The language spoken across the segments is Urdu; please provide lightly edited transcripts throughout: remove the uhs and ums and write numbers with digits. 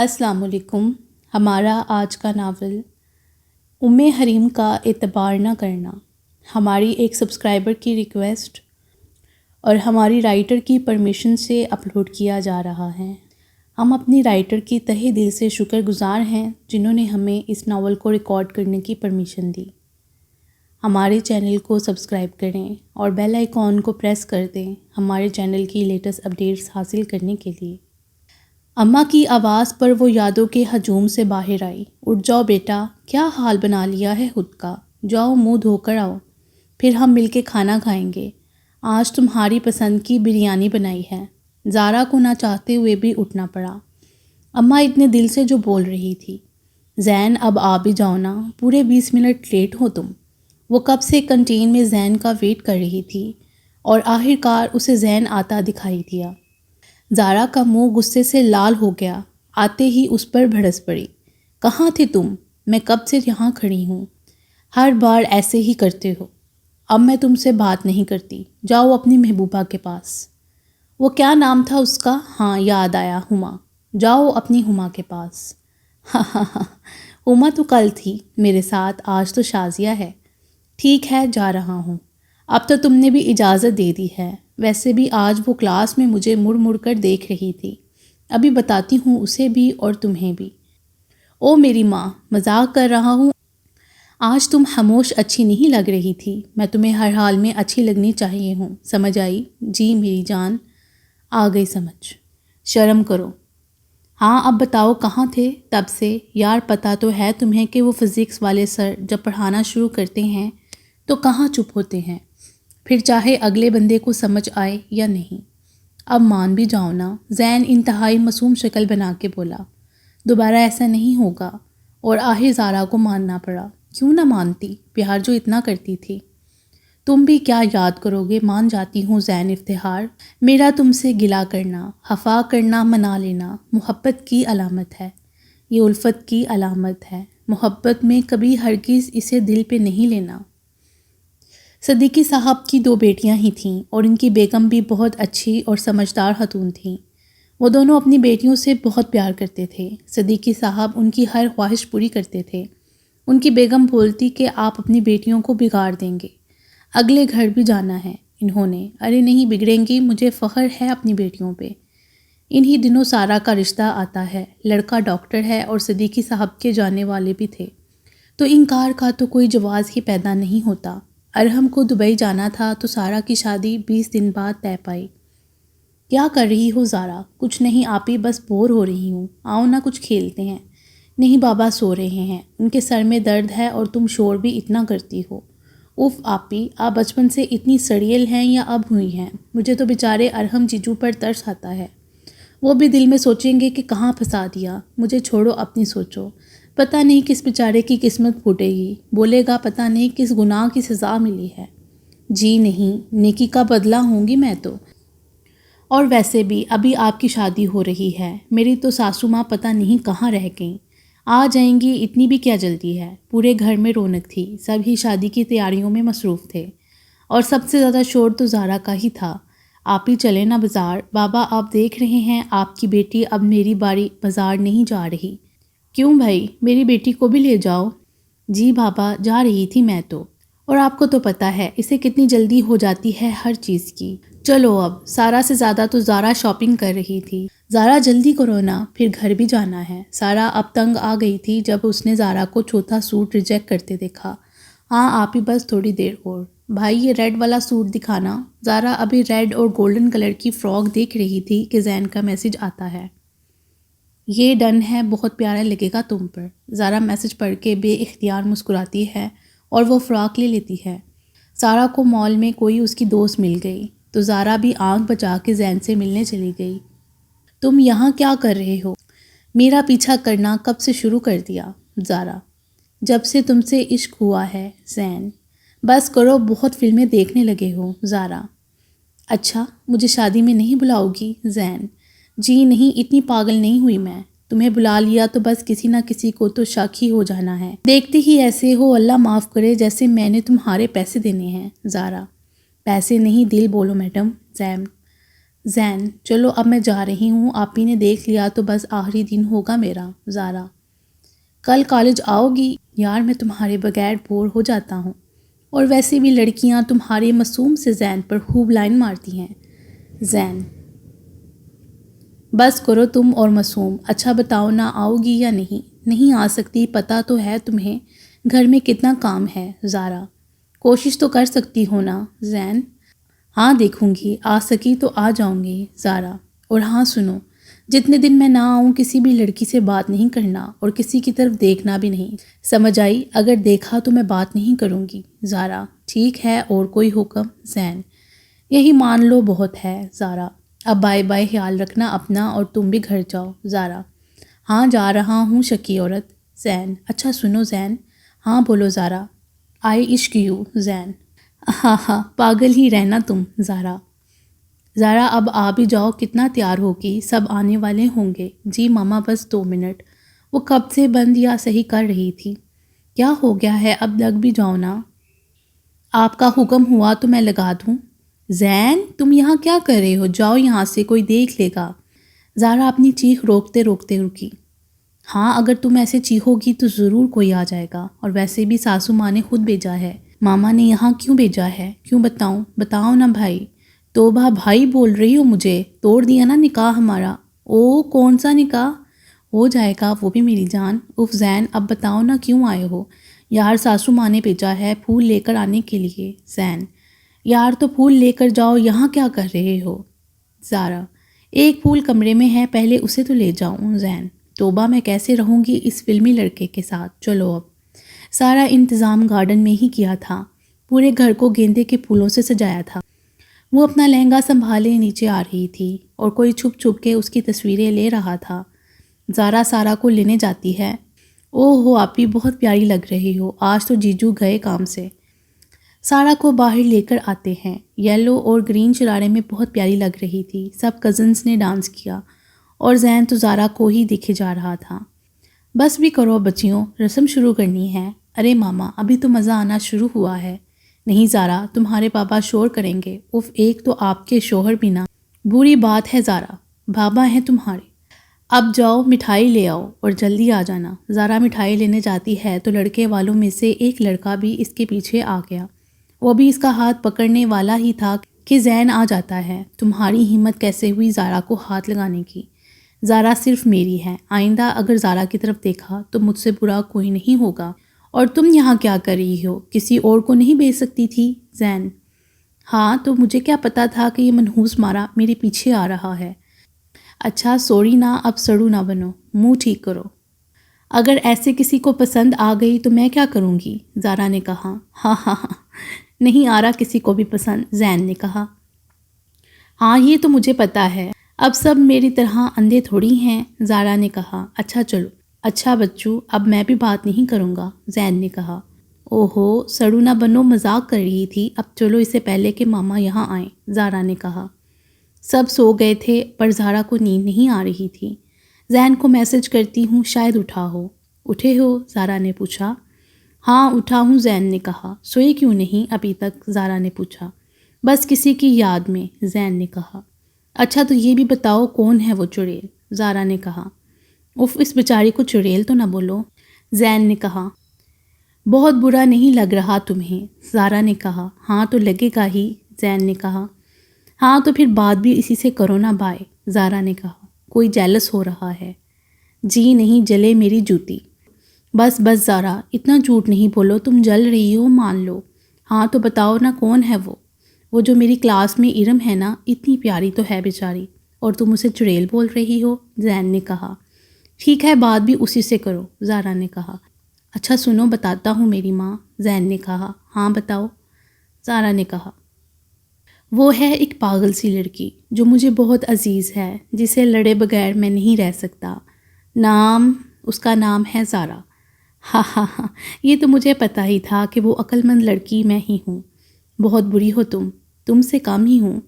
السلام علیکم۔ ہمارا آج کا ناول ام حریم کا اعتبار نہ کرنا ہماری ایک سبسکرائبر کی ریکویسٹ اور ہماری رائٹر کی پرمیشن سے اپلوڈ کیا جا رہا ہے۔ ہم اپنی رائٹر کی تہہ دل سے شکر گزار ہیں جنہوں نے ہمیں اس ناول کو ریکارڈ کرنے کی پرمیشن دی۔ ہمارے چینل کو سبسکرائب کریں اور بیل آئیکن کو پریس کر دیں ہمارے چینل کی لیٹسٹ اپڈیٹس حاصل کرنے کے لیے۔ اماں کی آواز پر وہ یادوں کے ہجوم سے باہر آئی۔ اٹھ جاؤ بیٹا، کیا حال بنا لیا ہے خود کا، جاؤ منہ دھو کر آؤ، پھر ہم مل کے کھانا کھائیں گے۔ آج تمہاری پسند کی بریانی بنائی ہے۔ زارا کو نہ چاہتے ہوئے بھی اٹھنا پڑا۔ اماں اتنے دل سے جو بول رہی تھی۔ زین اب آ بھی جاؤ نا، پورے 20 منٹ لیٹ ہو تم۔ وہ کب سے کنٹین میں زین کا ویٹ کر رہی تھی اور آخرکار اسے زین آتا دکھائی دیا۔ زارا کا منہ غصے سے لال ہو گیا، آتے ہی اس پر بھڑس پڑی۔ کہاں تھے تم؟ میں کب سے یہاں کھڑی ہوں۔ ہر بار ایسے ہی کرتے ہو۔ اب میں تم سے بات نہیں کرتی، جاؤ اپنی محبوبہ کے پاس۔ وہ کیا نام تھا اس کا؟ ہاں یاد آیا، ہما۔ جاؤ اپنی ہما کے پاس۔ ہاں ہاں ہاں، ہما تو کل تھی میرے ساتھ، آج تو شازیہ ہے۔ ٹھیک ہے جا رہا ہوں۔ اب تو تم نے بھی اجازت دے دی ہے۔ ویسے بھی آج وہ کلاس میں مجھے مڑ مڑ کر دیکھ رہی تھی۔ ابھی بتاتی ہوں اسے بھی اور تمہیں بھی۔ او میری ماں، مذاق کر رہا ہوں۔ آج تم خاموش اچھی نہیں لگ رہی تھی، میں تمہیں ہر حال میں اچھی لگنی چاہیے ہوں، سمجھ آئی؟ جی میری جان، آ گئی سمجھ۔ شرم کرو۔ ہاں اب بتاؤ کہاں تھے تب سے؟ یار پتہ تو ہے تمہیں کہ وہ فزکس والے سر جب پڑھانا شروع کرتے ہیں تو کہاں چپ ہوتے ہیں، پھر چاہے اگلے بندے کو سمجھ آئے یا نہیں۔ اب مان بھی جاؤ نا، زین انتہائی معصوم شکل بنا کے بولا۔ دوبارہ ایسا نہیں ہوگا، اور آخر زارا کو ماننا پڑا۔ کیوں نہ مانتی، پیار جو اتنا کرتی تھی۔ تم بھی کیا یاد کرو گے، مان جاتی ہوں زین افتخار۔ میرا تم سے گلہ کرنا، خفا کرنا منا لینا محبت کی علامت ہے، یہ الفت کی علامت ہے۔ محبت میں کبھی ہرگز اسے دل پہ نہیں لینا۔ صدیقی صاحب کی 2 بیٹیاں ہی تھیں اور ان کی بیگم بھی بہت اچھی اور سمجھدار خاتون تھیں۔ وہ دونوں اپنی بیٹیوں سے بہت پیار کرتے تھے۔ صدیقی صاحب ان کی ہر خواہش پوری کرتے تھے۔ ان کی بیگم بولتی کہ آپ اپنی بیٹیوں کو بگاڑ دیں گے، اگلے گھر بھی جانا ہے انہوں نے۔ ارے نہیں بگڑیں گی، مجھے فخر ہے اپنی بیٹیوں پہ۔ انہی دنوں سارا کا رشتہ آتا ہے، لڑکا ڈاکٹر ہے اور صدیقی صاحب کے جانے والے بھی تھے، تو انکار کا تو کوئی جواز ہی پیدا نہیں ہوتا۔ ارحم کو دبئی جانا تھا تو سارا کی شادی 20 دن بعد طے پائی۔ کیا کر رہی ہو زارا؟ کچھ نہیں آپی، بس بور ہو رہی ہوں، آؤ نہ کچھ کھیلتے ہیں۔ نہیں بابا سو رہے ہیں، ان کے سر میں درد ہے اور تم شور بھی اتنا کرتی ہو۔ اف آپی، آپ بچپن سے اتنی سڑیل ہیں یا اب ہوئی ہیں؟ مجھے تو بیچارے ارحم جیجو پر ترس آتا ہے، وہ بھی دل میں سوچیں گے کہ کہاں پھنسا دیا۔ مجھے چھوڑو، اپنی سوچو، پتہ نہیں کس بیچارے کی قسمت پھوٹے گی، بولے گا پتہ نہیں کس گناہ کی سزا ملی ہے۔ جی نہیں، نیکی کا بدلہ ہوں گی میں تو۔ اور ویسے بھی ابھی آپ کی شادی ہو رہی ہے، میری تو ساسو ماں پتہ نہیں کہاں رہ گئیں، آ جائیں گی، اتنی بھی کیا جلدی ہے۔ پورے گھر میں رونق تھی، سب ہی شادی کی تیاریوں میں مصروف تھے، اور سب سے زیادہ شور تو زارا کا ہی تھا۔ آپ ہی چلیں نا بازار، بابا آپ دیکھ رہے ہیں آپ کی بیٹی اب میری باری بازار نہیں جا رہی۔ کیوں بھائی، میری بیٹی کو بھی لے جاؤ۔ جی بابا جا رہی تھی میں تو، اور آپ کو تو پتہ ہے اسے کتنی جلدی ہو جاتی ہے ہر چیز کی۔ چلو اب، سارا سے زیادہ تو زارا شاپنگ کر رہی تھی۔ زارا جلدی کرو نا، پھر گھر بھی جانا ہے۔ سارا اب تنگ آ گئی تھی جب اس نے زارا کو چوتھا سوٹ ریجیکٹ کرتے دیکھا۔ ہاں آپ ہی، بس تھوڑی دیر اور۔ بھائی یہ ریڈ والا سوٹ دکھانا۔ زارا ابھی ریڈ اور گولڈن کلر کی فراک دیکھ رہی تھی کہ زین کا میسج آتا ہے۔ یہ ڈن ہے، بہت پیارا لگے گا تم پر۔ زارا میسج پڑھ کے بے اختیار مسکراتی ہے اور وہ فراک لے لیتی ہے۔ سارا کو مال میں کوئی اس کی دوست مل گئی تو زارا بھی آنکھ بچا کے زین سے ملنے چلی گئی۔ تم یہاں کیا کر رہے ہو؟ میرا پیچھا کرنا کب سے شروع کر دیا؟ زارا، جب سے تم سے عشق ہوا ہے زین۔ بس کرو، بہت فلمیں دیکھنے لگے ہو۔ زارا، اچھا مجھے شادی میں نہیں بلاؤ گی؟ زین، جی نہیں، اتنی پاگل نہیں ہوئی میں، تمہیں بلا لیا تو بس کسی نہ کسی کو تو شک ہی ہو جانا ہے، دیکھتے ہی ایسے ہو، اللہ معاف کرے، جیسے میں نے تمہارے پیسے دینے ہیں۔ زارا، پیسے نہیں دل بولو میڈم۔ زین، زین چلو اب میں جا رہی ہوں، آپ ہی نے دیکھ لیا تو بس آخری دن ہوگا میرا۔ زارا کل کالج آؤ گی؟ یار میں تمہارے بغیر بور ہو جاتا ہوں، اور ویسے بھی لڑکیاں تمہارے معصوم سے زین پر خوب لائن مارتی ہیں۔ زین بس کرو تم اور معصوم، اچھا بتاؤ نہ آؤ گی یا نہیں؟ نہیں آ سکتی، پتہ تو ہے تمہیں گھر میں کتنا کام ہے۔ زارا کوشش تو کر سکتی ہو نا؟ زین ہاں دیکھوں گی، آ سکی تو آ جاؤں گی۔ زارا اور ہاں سنو، جتنے دن میں نہ آؤں کسی بھی لڑکی سے بات نہیں کرنا اور کسی کی طرف دیکھنا بھی نہیں، سمجھ آئی؟ اگر دیکھا تو میں بات نہیں کروں گی۔ زارا ٹھیک ہے، اور کوئی حکم؟ زین یہی مان لو بہت ہے۔ زارا اب بائے بائے، خیال رکھنا اپنا، اور تم بھی گھر جاؤ۔ زارا ہاں جا رہا ہوں شکی عورت۔ زین اچھا سنو زین۔ ہاں بولو زارا۔ آئی عشق یو۔ زین ہاں ہاں پاگل ہی رہنا تم۔ زارا زارا اب آ بھی جاؤ، کتنا تیار ہوگی، سب آنے والے ہوں گے۔ جی ماما بس 2 منٹ۔ وہ کب سے بند یا صحیح کر رہی تھی۔ کیا ہو گیا ہے، اب لگ بھی جاؤ نا۔ آپ کا حکم ہوا تو میں لگا دوں۔ زین تم یہاں کیا کر رہے ہو، جاؤ یہاں سے، کوئی دیکھ لے گا۔ زارا اپنی چیخ روکتے روکتے رکی۔ ہاں اگر تم ایسے چیخو گی تو ضرور کوئی آ جائے گا، اور ویسے بھی ساسو ماں نے خود بھیجا ہے۔ ماما نے یہاں کیوں بھیجا ہے؟ کیوں بتاؤں؟ بتاؤ نا بھائی۔ توبہ بھائی بول رہی ہو مجھے؟ توڑ دیا نا نکاح ہمارا۔ او کون سا نکاح؟ ہو جائے گا وہ بھی میری جان۔ اف زین اب بتاؤ نا کیوں آئے ہو؟ یار ساسو ماں نے بھیجا ہے پھول لے کر آنے کے لیے۔ زین یار تو پھول لے کر جاؤ، یہاں کیا کر رہے ہو؟ زارا ایک پھول کمرے میں ہے، پہلے اسے تو لے جاؤں۔ زین توبہ میں کیسے رہوں گی اس فلمی لڑکے کے ساتھ، چلو اب۔ سارا انتظام گارڈن میں ہی کیا تھا، پورے گھر کو گیندے کے پھولوں سے سجایا تھا۔ وہ اپنا لہنگا سنبھالے نیچے آ رہی تھی، اور کوئی چھپ چھپ کے اس کی تصویریں لے رہا تھا۔ زارا سارا کو لینے جاتی ہے۔ اوہ ہو آپ بھی بہت پیاری لگ رہی ہو، آج تو جیجو گئے کام سے۔ سارا کو باہر لے کر آتے ہیں، یلو اور گرین شرارے میں بہت پیاری لگ رہی تھی۔ سب کزنز نے ڈانس کیا، اور زین تو زارا کو ہی دیکھے جا رہا تھا۔ بس بھی کرو بچیوں، رسم شروع کرنی ہے۔ ارے ماما ابھی تو مزہ آنا شروع ہوا ہے۔ نہیں زارا تمہارے پاپا شور کریں گے۔ اف ایک تو آپ کے شوہر بھی نا۔ بری بات ہے زارا، بابا ہیں تمہارے۔ اب جاؤ مٹھائی لے آؤ اور جلدی آ جانا۔ زارا مٹھائی لینے جاتی ہے تو لڑکے والوں میں سے ایک لڑکا بھی اس کے پیچھے آ گیا۔ وہ بھی اس کا ہاتھ پکڑنے والا ہی تھا کہ زین آ جاتا ہے۔ تمہاری ہمت کیسے ہوئی زارا کو ہاتھ لگانے کی؟ زارا صرف میری ہے، آئندہ اگر زارا کی طرف دیکھا تو مجھ سے برا کوئی نہیں ہوگا۔ اور تم یہاں کیا کر رہی ہو، کسی اور کو نہیں بھیج سکتی تھی؟ زین ہاں تو مجھے کیا پتا تھا کہ یہ منحوس مارا میرے پیچھے آ رہا ہے۔ اچھا سوری نا، اب سڑو نہ بنو، منہ ٹھیک کرو۔ اگر ایسے کسی کو پسند آ گئی تو میں کیا کروں گی؟ زارا نے کہا۔ ہاں ہاں ہاں نہیں آ رہا کسی کو بھی پسند، زین نے کہا۔ ہاں یہ تو مجھے پتا ہے، اب سب میری طرح اندھے تھوڑی ہیں، زارا نے کہا۔ اچھا چلو، اچھا بچو اب میں بھی بات نہیں کروں گا، زین نے کہا۔ اوہو سڑو نہ بنو، مذاق کر رہی تھی، اب چلو اس سے پہلے کہ ماما یہاں آئیں، زارا نے کہا۔ سب سو گئے تھے پر زارا کو نیند نہیں آ رہی تھی۔ زین کو میسج کرتی ہوں شاید اٹھا ہو۔ اٹھے ہو؟ زارا نے پوچھا۔ ہاں اٹھا ہوں، زین نے کہا۔ سوئی کیوں نہیں ابھی تک؟ زارا نے پوچھا۔ بس کسی کی یاد میں، زین نے کہا۔ اچھا تو یہ بھی بتاؤ کون ہے وہ چڑیل؟ زارا نے کہا۔ اف اس بیچاری کو چڑیل تو نہ بولو، زین نے کہا۔ بہت برا نہیں لگ رہا تمہیں؟ زارا نے کہا۔ ہاں تو لگے گا ہی، زین نے کہا۔ ہاں تو پھر بات بھی اسی سے کرو نا بھائی، زارا نے کہا۔ کوئی جیلس ہو رہا ہے؟ جی نہیں، جلے میری جوتی۔ بس بس زارا اتنا جھوٹ نہیں بولو، تم جل رہی ہو مان لو۔ ہاں تو بتاؤ نا کون ہے وہ جو میری کلاس میں ارم ہے نا، اتنی پیاری تو ہے بیچاری، اور تم اسے چڑیل بول رہی ہو؟ زین نے کہا۔ ٹھیک ہے بات بھی اسی سے کرو، زارا نے کہا۔ اچھا سنو بتاتا ہوں میری ماں، زین نے کہا۔ ہاں بتاؤ، زارا نے کہا۔ وہ ہے ایک پاگل سی لڑکی جو مجھے بہت عزیز ہے، جسے لڑے بغیر میں نہیں رہ سکتا۔ اس کا نام ہے زارا۔ ہاں ہاں ہاں یہ تو مجھے پتہ ہی تھا کہ وہ عقل مند لڑکی میں ہی ہوں۔ بہت بری ہو تم سے کم ہی ہوں۔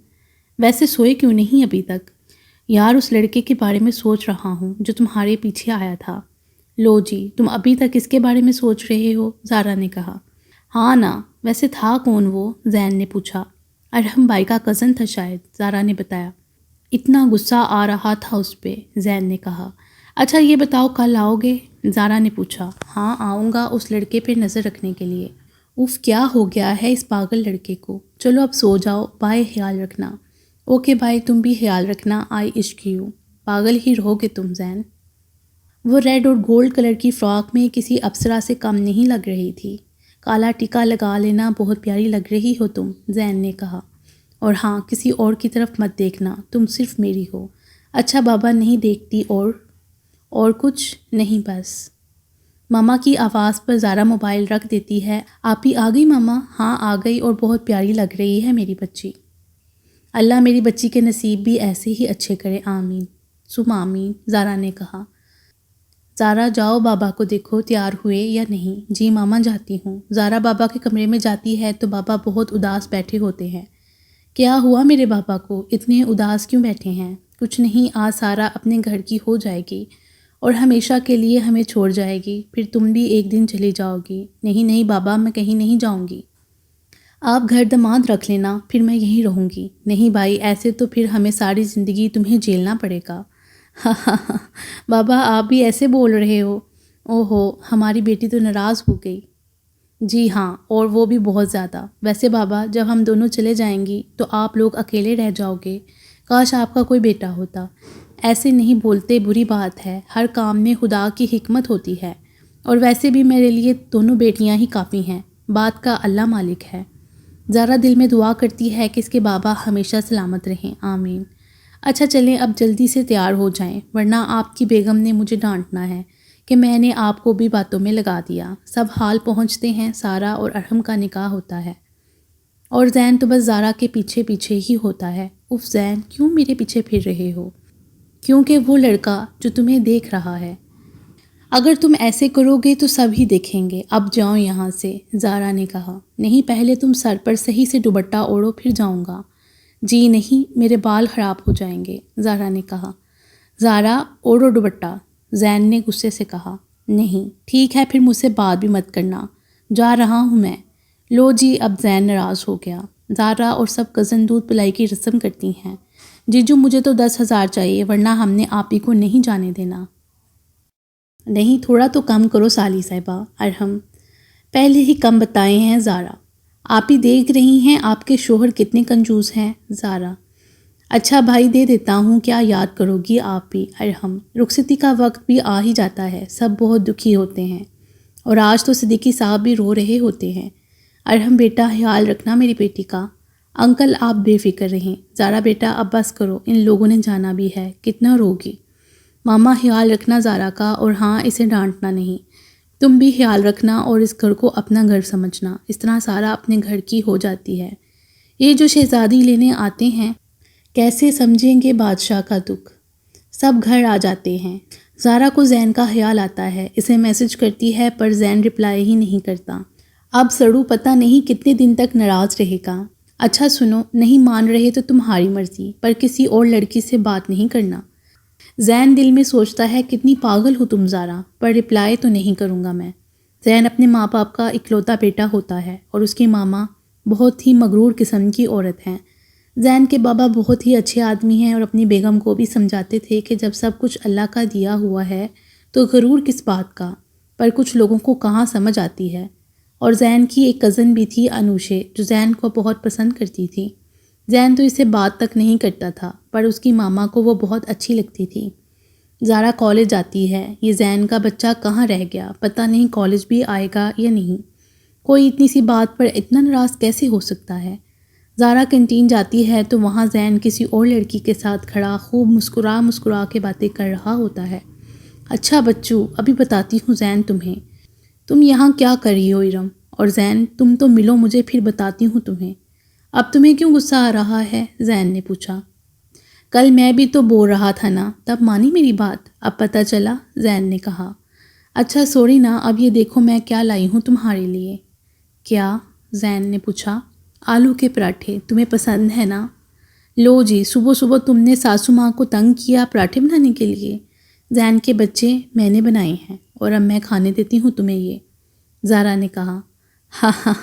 ویسے سوئے کیوں نہیں ابھی تک؟ یار اس لڑکے کے بارے میں سوچ رہا ہوں جو تمہارے پیچھے آیا تھا۔ لو جی تم ابھی تک اس کے بارے میں سوچ رہے ہو، زارا نے کہا۔ ہاں نا، ویسے تھا کون وہ؟ زین نے پوچھا۔ ارحم بھائی کا کزن تھا شاید، زارا نے بتایا۔ اتنا غصہ آ رہا تھا اس پہ۔ زین نے کہا، اچھا یہ بتاؤ کل آؤ گے؟ زارا نے پوچھا۔ ہاں آؤں گا اس لڑکے پہ نظر رکھنے کے لیے۔ اف کیا ہو گیا ہے اس پاگل لڑکے کو؟ چلو اب سو جاؤ، بائے، خیال رکھنا۔ اوکے بھائی، تم بھی خیال رکھنا، آئی عشق یو۔ پاگل ہی رہو گے تم زین۔ وہ ریڈ اور گولڈ کلر کی فراک میں کسی اپسرا سے کم نہیں لگ رہی تھی۔ کالا ٹیکا لگا لینا، بہت پیاری لگ رہی ہو تم، زین نے کہا۔ اور ہاں، کسی اور کی طرف مت دیکھنا، تم صرف میری ہو۔ اچھا بابا، نہیں دیکھتی۔ اور کچھ نہیں بس۔ ماما کی آواز پر زارا موبائل رکھ دیتی ہے۔ آپ ہی آ گئی ماما؟ ہاں آ گئی، اور بہت پیاری لگ رہی ہے میری بچی۔ اللہ میری بچی کے نصیب بھی ایسے ہی اچھے کرے، آمین ثم آمین، زارا نے کہا۔ زارا جاؤ بابا کو دیکھو تیار ہوئے یا نہیں۔ جی ماما جاتی ہوں۔ زارا بابا کے کمرے میں جاتی ہے تو بابا بہت اداس بیٹھے ہوتے ہیں۔ کیا ہوا میرے بابا کو؟ اتنے اداس کیوں بیٹھے ہیں؟ کچھ نہیں، آج سارا اپنے گھر کی ہو جائے گی اور ہمیشہ کے لیے ہمیں چھوڑ جائے گی، پھر تم بھی ایک دن چلی جاؤ گی۔ نہیں نہیں بابا، میں کہیں نہیں جاؤں گی۔ آپ گھر داماد رکھ لینا، پھر میں یہیں رہوں گی۔ نہیں بھائی، ایسے تو پھر ہمیں ساری زندگی تمہیں جھیلنا پڑے گا۔ بابا آپ بھی ایسے بول رہے ہو؟ اوہو، ہماری بیٹی تو ناراض ہو گئی۔ جی ہاں، اور وہ بھی بہت زیادہ۔ ویسے بابا، جب ہم دونوں چلے جائیں گی تو آپ لوگ اکیلے رہ جاؤ گے۔ کاش آپ کا کوئی بیٹا ہوتا۔ ایسے نہیں بولتے، بری بات ہے، ہر کام میں خدا کی حکمت ہوتی ہے، اور ویسے بھی میرے لیے دونوں بیٹیاں ہی کافی ہیں، بات کا اللہ مالک ہے۔ زارا دل میں دعا کرتی ہے کہ اس کے بابا ہمیشہ سلامت رہیں، آمین۔ اچھا چلیں اب جلدی سے تیار ہو جائیں، ورنہ آپ کی بیگم نے مجھے ڈانٹنا ہے کہ میں نے آپ کو بھی باتوں میں لگا دیا۔ سب حال پہنچتے ہیں، سارا اور ارحم کا نکاح ہوتا ہے، اور زین تو بس زارا کے پیچھے پیچھے ہی ہوتا ہے۔ اف زین، کیوں میرے پیچھے پھر رہے ہو؟ کیونکہ وہ لڑکا جو تمہیں دیکھ رہا ہے۔ اگر تم ایسے کرو گے تو سب ہی دیکھیں گے۔ اب جاؤ یہاں سے، زارا نے کہا۔ نہیں، پہلے تم سر پر صحیح سے دوپٹہ اوڑھو، پھر جاؤں گا۔ جی نہیں، میرے بال خراب ہو جائیں گے، زارا نے کہا۔ زارا اوڑھو دوپٹہ، زین نے غصے سے کہا۔ نہیں، ٹھیک ہے، پھر مجھ سے بات بھی مت کرنا، جا رہا ہوں میں۔ لو جی، اب زین ناراض ہو گیا۔ زارا اور سب کزن دودھ پلائی کی رسم کرتی ہیں۔ جیجو مجھے تو 10,000 چاہیے، ورنہ ہم نے آپ ہی کو نہیں جانے دینا۔ نہیں، تھوڑا تو کم کرو سالی صاحبہ۔ ارحم، پہلے ہی کم بتائے ہیں زارا۔ آپ ہی دیکھ رہی ہیں آپ کے شوہر کتنے کنجوس ہیں، زارا۔ اچھا بھائی، دے دیتا ہوں، کیا یاد کرو گی آپ بھی، ارحم۔ رخصتی کا وقت بھی آ ہی جاتا ہے، سب بہت دکھی ہوتے ہیں، اور آج تو صدیقی صاحب بھی رو رہے ہوتے ہیں۔ ارحم بیٹا، خیال رکھنا میری بیٹی کا۔ انکل آپ بے فکر رہیں۔ زارا بیٹا اب بس کرو، ان لوگوں نے جانا بھی ہے، کتنا روگی۔ ماما خیال رکھنا زارا کا، اور ہاں اسے ڈانٹنا نہیں۔ تم بھی خیال رکھنا اور اس گھر کو اپنا گھر سمجھنا، اس طرح سارا اپنے گھر کی ہو جاتی ہے۔ یہ جو شہزادی لینے آتے ہیں، کیسے سمجھیں گے بادشاہ کا دکھ؟ سب گھر آ جاتے ہیں۔ زارا کو زین کا خیال آتا ہے، اسے میسج کرتی ہے پر زین رپلائی ہی نہیں کرتا۔ اب سڑو پتہ نہیں کتنے دن تک ناراض رہے گا۔ اچھا سنو، نہیں مان رہے تو تمہاری مرضی، پر کسی اور لڑکی سے بات نہیں کرنا۔ زین دل میں سوچتا ہے کتنی پاگل ہو تم زارا، پر رپلائی تو نہیں کروں گا میں۔ زین اپنے ماں باپ کا اکلوتا بیٹا ہوتا ہے، اور اس کی ماما بہت ہی مغرور قسم کی عورت ہیں۔ زین کے بابا بہت ہی اچھے آدمی ہیں، اور اپنی بیگم کو بھی سمجھاتے تھے کہ جب سب کچھ اللہ کا دیا ہوا ہے تو غرور کس بات کا، پر کچھ لوگوں کو کہاں سمجھ آتی ہے۔ اور زین کی ایک کزن بھی تھی، انوشے، جو زین کو بہت پسند کرتی تھی۔ زین تو اسے بات تک نہیں کرتا تھا، پر اس کی ماما کو وہ بہت اچھی لگتی تھی۔ زارا کالج جاتی ہے، یہ زین کا بچہ کہاں رہ گیا، پتہ نہیں کالج بھی آئے گا یا نہیں۔ کوئی اتنی سی بات پر اتنا ناراض کیسے ہو سکتا ہے؟ زارا کینٹین جاتی ہے تو وہاں زین کسی اور لڑکی کے ساتھ کھڑا خوب مسکرا کے باتیں کر رہا ہوتا ہے۔ اچھا بچو، ابھی بتاتی ہوں زین تمہیں، تم یہاں کیا کر رہی ہو ارم؟ اور زین، تم تو ملو مجھے، پھر بتاتی ہوں تمہیں۔ اب تمہیں کیوں غصہ آ رہا ہے؟ زین نے پوچھا۔ کل میں بھی تو بول رہا تھا نا، تب مانی میری بات، اب پتہ چلا، زین نے کہا۔ اچھا سوری نا، اب یہ دیکھو میں کیا لائی ہوں تمہارے لیے۔ کیا؟ زین نے پوچھا۔ آلو کے پراٹھے، تمہیں پسند ہے نا؟ لو جی، صبح صبح تم نے ساسو ماں کو تنگ کیا پراٹھے بنانے کے لیے؟ زین کے بچے، میں نے بنائے ہیں، اور اب میں کھانے دیتی ہوں تمہیں یہ، زارا نے کہا۔ ہاں ہاں،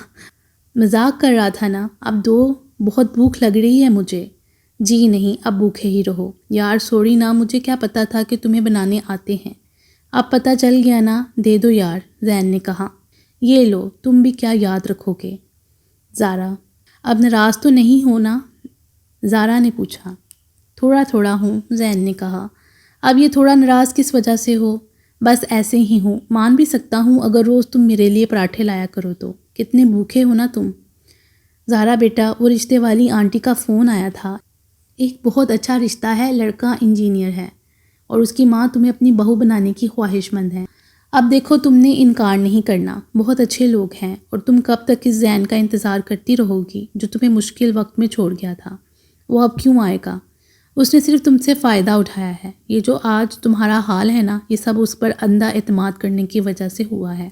مذاق کر رہا تھا نا، اب دو، بہت بھوک لگ رہی ہے مجھے۔ جی نہیں، اب بھوکے ہی رہو۔ یار سوری نا، مجھے کیا پتہ تھا کہ تمہیں بنانے آتے ہیں۔ اب پتہ چل گیا نا، دے دو یار، زین نے کہا۔ یہ لو، تم بھی کیا یاد رکھو گے؟ زارا: اب ناراض تو نہیں ہو نا؟ زارا نے پوچھا۔ تھوڑا تھوڑا ہوں، زین نے کہا۔ اب یہ تھوڑا ناراض کس وجہ سے ہو؟ بس ایسے ہی ہوں، مان بھی سکتا ہوں اگر روز تم میرے لیے پراٹھے لایا کرو تو۔ کتنے بھوکے ہو نا تم۔ زارا بیٹا، وہ رشتے والی آنٹی کا فون آیا تھا۔ ایک بہت اچھا رشتہ ہے، لڑکا انجینئر ہے اور اس کی ماں تمہیں اپنی بہو بنانے کی خواہش مند ہے۔ اب دیکھو تم نے انکار نہیں کرنا، بہت اچھے لوگ ہیں، اور تم کب تک اس زین کا انتظار کرتی رہو گی جو تمہیں مشکل وقت میں چھوڑ گیا تھا؟ وہ اب کیوں آئے گا؟ اس نے صرف تم سے فائدہ اٹھایا ہے۔ یہ جو آج تمہارا حال ہے نا، یہ سب اس پر اندھا اعتماد کرنے کی وجہ سے ہوا ہے۔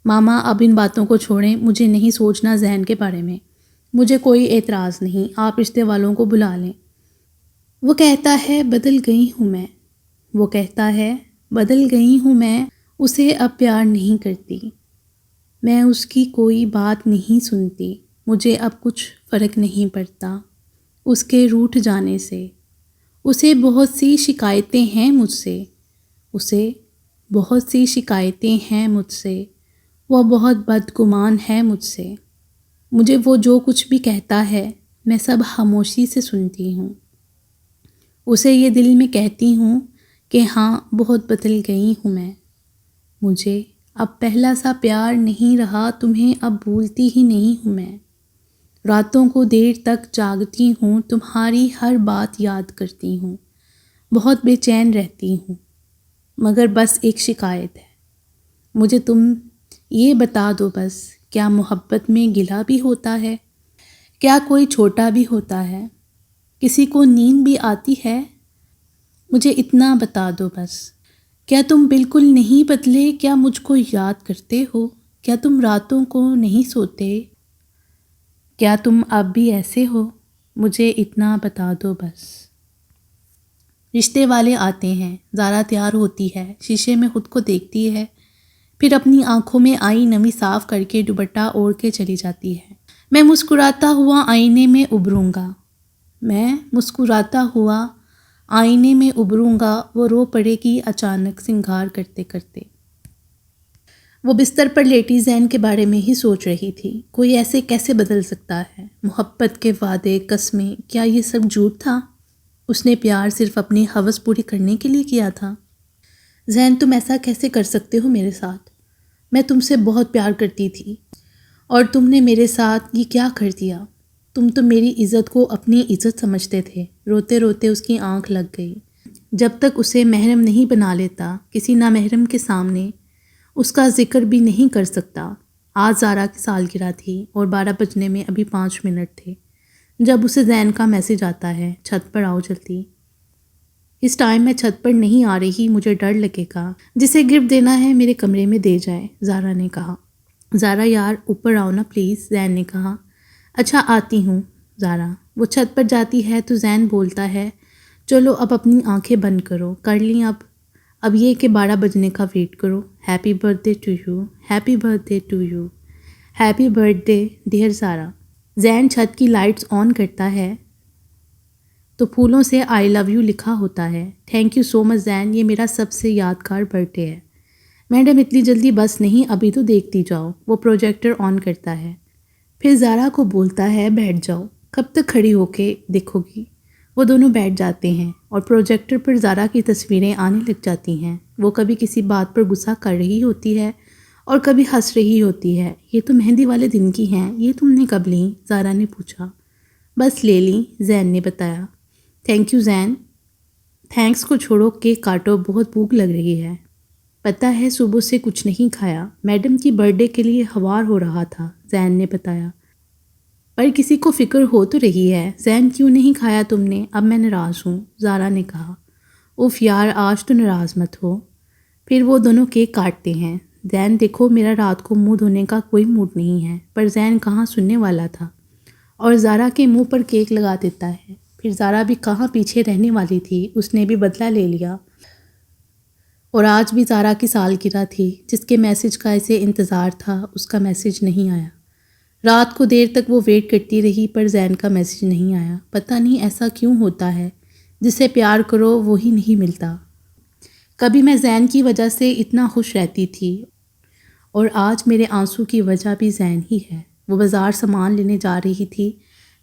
ماما اب ان باتوں کو چھوڑیں، مجھے نہیں سوچنا زین کے بارے میں۔ مجھے کوئی اعتراض نہیں، آپ رشتے والوں کو بلا لیں۔ وہ کہتا ہے بدل گئی ہوں میں، وہ کہتا ہے بدل گئی ہوں میں، اسے اب پیار نہیں کرتی، میں اس کی کوئی بات نہیں سنتی، مجھے اب کچھ فرق نہیں پڑتا اس کے روٹھ جانے سے۔ اسے بہت سی شکایتیں ہیں مجھ سے، اسے بہت سی شکایتیں ہیں مجھ سے، وہ بہت بدگمان ہے مجھ سے۔ مجھے وہ جو کچھ بھی کہتا ہے میں سب خاموشی سے سنتی ہوں۔ اسے یہ دل میں کہتی ہوں کہ ہاں بہت بدل گئی ہوں میں، مجھے اب پہلا سا پیار نہیں رہا، تمہیں اب بھولتی ہی نہیں ہوں میں۔ راتوں کو دیر تک جاگتی ہوں، تمہاری ہر بات یاد کرتی ہوں، بہت بے چین رہتی ہوں، مگر بس ایک شکایت ہے، مجھے تم یہ بتا دو بس، کیا محبت میں گلہ بھی ہوتا ہے؟ کیا کوئی چھوٹا بھی ہوتا ہے؟ کسی کو نیند بھی آتی ہے؟ مجھے اتنا بتا دو بس۔ کیا تم بالکل نہیں بدلے؟ کیا مجھ کو یاد کرتے ہو؟ کیا تم راتوں کو نہیں سوتے؟ کیا تم اب بھی ایسے ہو؟ مجھے اتنا بتا دو بس۔ رشتے والے آتے ہیں، زارا تیار ہوتی ہے، شیشے میں خود کو دیکھتی ہے، پھر اپنی آنکھوں میں آئی نمی صاف کر کے دوپٹہ اوڑھ کے چلی جاتی ہے۔ میں مسکراتا ہوا آئینے میں ابھروں گا، میں مسکراتا ہوا آئینے میں ابھروں گا، وہ رو پڑے گی اچانک سنگھار کرتے کرتے۔ وہ بستر پر لیٹی زین کے بارے میں ہی سوچ رہی تھی، کوئی ایسے کیسے بدل سکتا ہے؟ محبت کے وعدے، قسمیں، کیا یہ سب جھوٹ تھا؟ اس نے پیار صرف اپنی ہوس پوری کرنے کے لیے کیا تھا؟ زین تم ایسا کیسے کر سکتے ہو میرے ساتھ؟ میں تم سے بہت پیار کرتی تھی اور تم نے میرے ساتھ یہ کیا کر دیا؟ تم تو میری عزت کو اپنی عزت سمجھتے تھے۔ روتے روتے اس کی آنکھ لگ گئی۔ جب تک اسے محرم نہیں بنا لیتا، کسی نامحرم کے سامنے اس کا ذکر بھی نہیں کر سکتا۔ آج زارا کی سالگرہ تھی اور 12 بجنے میں ابھی 5 منٹ تھے جب اسے زین کا میسج آتا ہے، چھت پر آؤ جلدی۔ اس ٹائم میں چھت پر نہیں آ رہی، مجھے ڈر لگے گا۔ جسے گفٹ دینا ہے میرے کمرے میں دے جائے، زارا نے کہا۔ زارا یار اوپر آؤ نا پلیز، زین نے کہا۔ اچھا آتی ہوں زارا۔ وہ چھت پر جاتی ہے تو زین بولتا ہے چلو اب اپنی آنکھیں بند کرو، کر لیں اب یہ کہ 12 بجنے کا ویٹ کرو۔ Happy birthday to you, happy birthday to you, happy birthday dear Zara. Zain چھت کی لائٹس آن کرتا ہے تو پھولوں سے آئی لو یو لکھا ہوتا ہے۔ تھینک یو سو مچ زین، یہ میرا سب سے یادگار برتھ ڈے ہے۔ میڈم اتنی جلدی بس نہیں، ابھی تو دیکھتی جاؤ۔ وہ پروجیکٹر آن کرتا ہے، پھر زارا کو بولتا ہے بیٹھ جاؤ، کب تک کھڑی ہو کے دیکھو گی؟ وہ دونوں بیٹھ جاتے ہیں اور پروجیکٹر پر زارا کی تصویریں آنے لگ جاتی ہیں۔ وہ کبھی کسی بات پر غصہ کر رہی ہوتی ہے اور کبھی ہنس رہی ہوتی ہے۔ یہ تو مہندی والے دن کی ہیں، یہ تم نے کب لیں؟ زارا نے پوچھا۔ بس لے لیں، زین نے بتایا۔ Thank you Zain. تھینکس کو چھوڑو، کیک کاٹو، بہت بھوک لگ رہی ہے۔ پتہ ہے صبح سے کچھ نہیں کھایا، میڈم کی برتھ ڈے کے لیے ہوار ہو رہا تھا، زین نے بتایا۔ پر کسی کو فکر ہو تو رہی ہے، زین کیوں نہیں کھایا تم نے؟ اب میں ناراض ہوں، زارا نے کہا۔ اف یار آج تو ناراض مت ہو۔ پھر وہ دونوں کیک کاٹتے ہیں۔ زین دیکھو میرا رات کو منہ دھونے کا کوئی موڈ نہیں ہے، پر زین کہاں سننے والا تھا اور زارا کے منہ پر کیک لگا دیتا ہے۔ پھر زارا بھی کہاں پیچھے رہنے والی تھی، اس نے بھی بدلہ لے لیا اور آج بھی زارا کی سالگرہ تھی۔ جس کے میسج کا اسے انتظار تھا اس کا میسج نہیں آیا۔ رات کو دیر تک وہ ویٹ کرتی رہی پر زین کا میسیج نہیں آیا۔ پتہ نہیں ایسا کیوں ہوتا ہے، جسے پیار کرو وہی نہیں ملتا۔ کبھی میں زین کی وجہ سے اتنا خوش رہتی تھی اور آج میرے آنسو کی وجہ بھی زین ہی ہے۔ وہ بازار سامان لینے جا رہی تھی،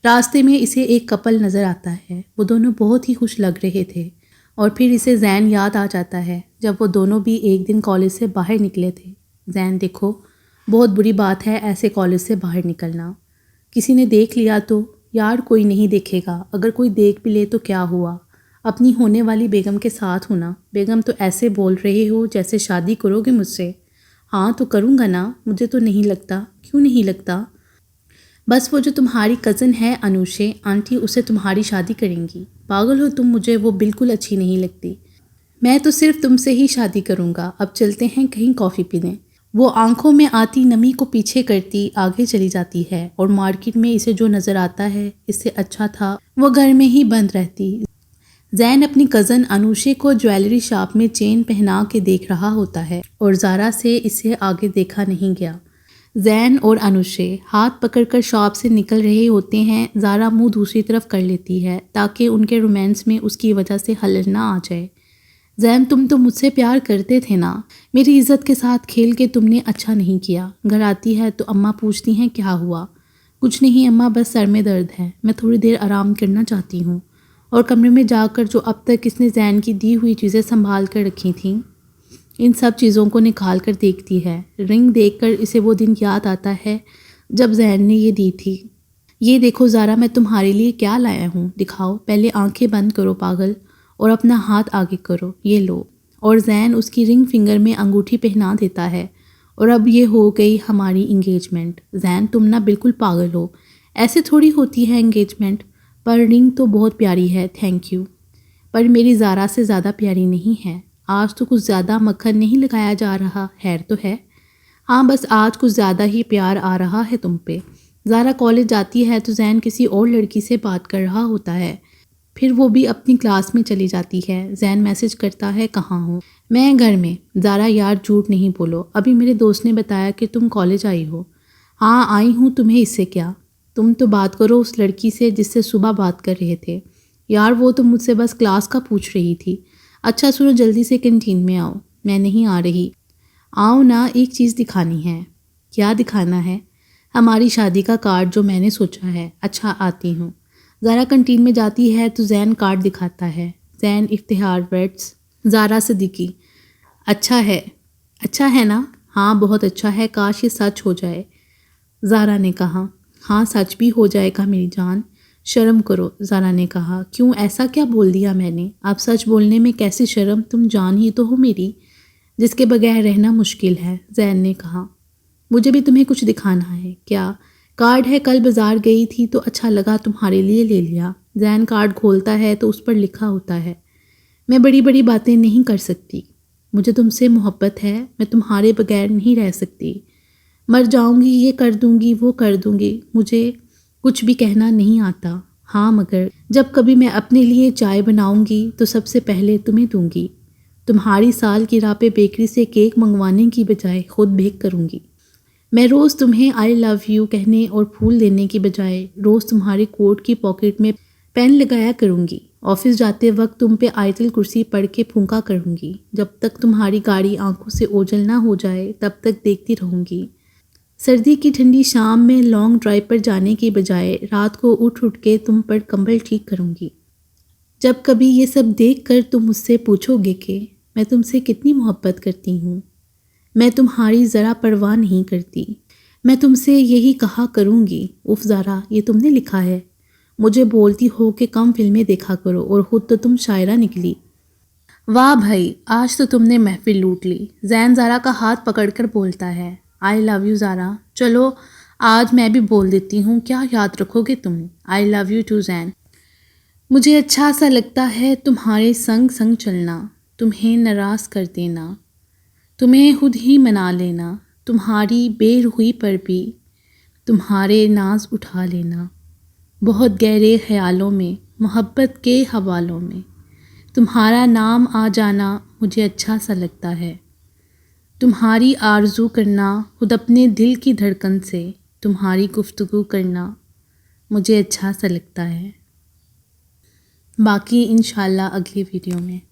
راستے میں اسے ایک کپل نظر آتا ہے۔ وہ دونوں بہت ہی خوش لگ رہے تھے اور پھر اسے زین یاد آ جاتا ہے جب وہ دونوں بھی ایک دن کالج سے باہر نکلے تھے۔ زین دیکھو، بہت بری بات ہے ایسے کالج سے باہر نکلنا۔ کسی نے دیکھ لیا تو؟ یار کوئی نہیں دیکھے گا، اگر کوئی دیکھ بھی لے تو کیا ہوا، اپنی ہونے والی بیگم کے ساتھ ہونا۔ بیگم تو ایسے بول رہے ہو جیسے شادی کرو گے مجھ سے۔ ہاں تو کروں گا نا، مجھے تو نہیں لگتا۔ کیوں نہیں لگتا؟ بس وہ جو تمہاری کزن ہے انوشے آنٹی، اسے تمہاری شادی کریں گی۔ پاگل ہو تم، مجھے وہ بالکل اچھی نہیں لگتی۔ میں تو صرف تم سے ہی شادی کروں گا۔ اب چلتے ہیں کہیں کافی پینے۔ وہ آنکھوں میں آتی نمی کو پیچھے کرتی آگے چلی جاتی ہے اور مارکیٹ میں اسے جو نظر آتا ہے اس سے اچھا تھا وہ گھر میں ہی بند رہتی۔ زین اپنی کزن انوشے کو جویلری شاپ میں چین پہنا کے دیکھ رہا ہوتا ہے اور زارا سے اسے آگے دیکھا نہیں گیا۔ زین اور انوشے ہاتھ پکڑ کر شاپ سے نکل رہے ہوتے ہیں۔ زارا منہ دوسری طرف کر لیتی ہے تاکہ ان کے رومانس میں اس کی وجہ سے خلل نہ آ جائے۔ زین تم تو مجھ سے پیار کرتے تھے نا، میری عزت کے ساتھ کھیل کے تم نے اچھا نہیں کیا۔ گھر آتی ہے تو اماں پوچھتی ہیں کیا ہوا؟ کچھ نہیں اماں، بس سر میں درد ہے، میں تھوڑی دیر آرام کرنا چاہتی ہوں۔ اور کمرے میں جا کر جو اب تک اس نے زین کی دی ہوئی چیزیں سنبھال کر رکھی تھیں ان سب چیزوں کو نکال کر دیکھتی ہے۔ رنگ دیکھ کر اسے وہ دن یاد آتا ہے جب زین نے یہ دی تھی۔ یہ دیکھو زارا، میں تمہارے لیے کیا لایا ہوں، دکھاؤ۔ پہلے آنکھیں بند کرو پاگل، اور اپنا ہاتھ آگے کرو، یہ لو۔ اور زین اس کی رنگ فنگر میں انگوٹھی پہنا دیتا ہے اور اب یہ ہو گئی ہماری انگیجمنٹ۔ زین تم نہ بالکل پاگل ہو، ایسے تھوڑی ہوتی ہے انگیجمنٹ۔ پر رنگ تو بہت پیاری ہے، تھینک یو، پر میری زارا سے زیادہ پیاری نہیں ہے۔ آج تو کچھ زیادہ مکھن نہیں لگایا جا رہا، خیر تو ہے؟ ہاں بس آج کچھ زیادہ ہی پیار آ رہا ہے تم پہ۔ زارا کالج جاتی ہے تو زین کسی اور لڑکی سے بات کر رہا ہوتا ہے، پھر وہ بھی اپنی کلاس میں چلی جاتی ہے۔ زین میسج کرتا ہے کہاں ہو؟ میں گھر میں۔ زارا یار جھوٹ نہیں بولو، ابھی میرے دوست نے بتایا کہ تم کالج آئی ہو۔ ہاں آئی ہوں، تمہیں اس سے کیا؟ تم تو بات کرو اس لڑکی سے جس سے صبح بات کر رہے تھے۔ یار وہ تو مجھ سے بس کلاس کا پوچھ رہی تھی۔ اچھا سنو، جلدی سے کینٹین میں آؤ۔ میں نہیں آ رہی۔ آؤ نا، ایک چیز دکھانی ہے۔ کیا دکھانا ہے؟ ہماری شادی کا کارڈ جو میں نے سوچا ہے۔ اچھا آتی ہوں۔ زارا کنٹین میں جاتی ہے تو زین کارڈ دکھاتا ہے۔ زین افتخار ورڈز، زارا صدیقی۔ اچھا ہے؟ اچھا ہے نا؟ ہاں بہت اچھا ہے، کاش یہ سچ ہو جائے۔ زارا نے کہا ہاں سچ بھی ہو جائے گا میری جان، شرم کرو۔ زارا نے کہا کیوں، ایسا کیا بول دیا میں نے؟ اب سچ بولنے میں کیسی شرم، تم جان ہی تو ہو میری، جس کے بغیر رہنا مشکل ہے۔ زین نے کہا مجھے بھی تمہیں کچھ دکھانا ہے۔ کیا؟ کارڈ ہے، کل بازار گئی تھی تو اچھا لگا تمہارے لیے لے لیا۔ زین کارڈ کھولتا ہے تو اس پر لکھا ہوتا ہے میں بڑی بڑی باتیں نہیں کر سکتی، مجھے تم سے محبت ہے، میں تمہارے بغیر نہیں رہ سکتی، مر جاؤں گی، یہ کر دوں گی وہ کر دوں گی، مجھے کچھ بھی کہنا نہیں آتا۔ ہاں مگر جب کبھی میں اپنے لیے چائے بناؤں گی تو سب سے پہلے تمہیں دوں گی، تمہاری سال کی راہ پہ بیکری سے کیک منگوانے کی بجائے خود بیک کروں گی، میں روز تمہیں آئی لو یو کہنے اور پھول دینے کی بجائے روز تمہارے کوٹ کی پاکٹ میں پین لگایا کروں گی، آفس جاتے وقت تم پہ آیت الکرسی پڑھ کے پھونکا کروں گی، جب تک تمہاری گاڑی آنکھوں سے اوجھل نہ ہو جائے تب تک دیکھتی رہوں گی، سردی کی ٹھنڈی شام میں لانگ ڈرائیو پر جانے کی بجائے رات کو اٹھ کے تم پر کمبل ٹھیک کروں گی، جب کبھی یہ سب دیکھ کر تم مجھ سے پوچھو گے کہ میں تم سے کتنی محبت کرتی ہوں، میں تمہاری ذرا پرواہ نہیں کرتی، میں تم سے یہی کہا کروں گی اف زارا یہ تم نے لکھا ہے، مجھے بولتی ہو کہ کم فلمیں دیکھا کرو اور خود تو تم شاعرہ نکلی۔ واہ بھائی، آج تو تم نے محفل لوٹ لی۔ زین زارا کا ہاتھ پکڑ کر بولتا ہے آئی لو یو زارا، چلو آج میں بھی بول دیتی ہوں، کیا یاد رکھو گے تم؟ آئی لو یو ٹو زین، مجھے اچھا سا لگتا ہے تمہارے سنگ سنگ چلنا، تمہیں ناراض کر دینا، تمہیں خود ہی منا لینا، تمہاری بے روحی پر بھی تمہارے ناز اٹھا لینا، بہت گہرے خیالوں میں محبت کے حوالوں میں تمہارا نام آ جانا مجھے اچھا سا لگتا ہے، تمہاری آرزو کرنا خود اپنے دل کی دھڑکن سے تمہاری گفتگو کرنا مجھے اچھا سا لگتا ہے۔ باقی انشاءاللہ اگلی ویڈیو میں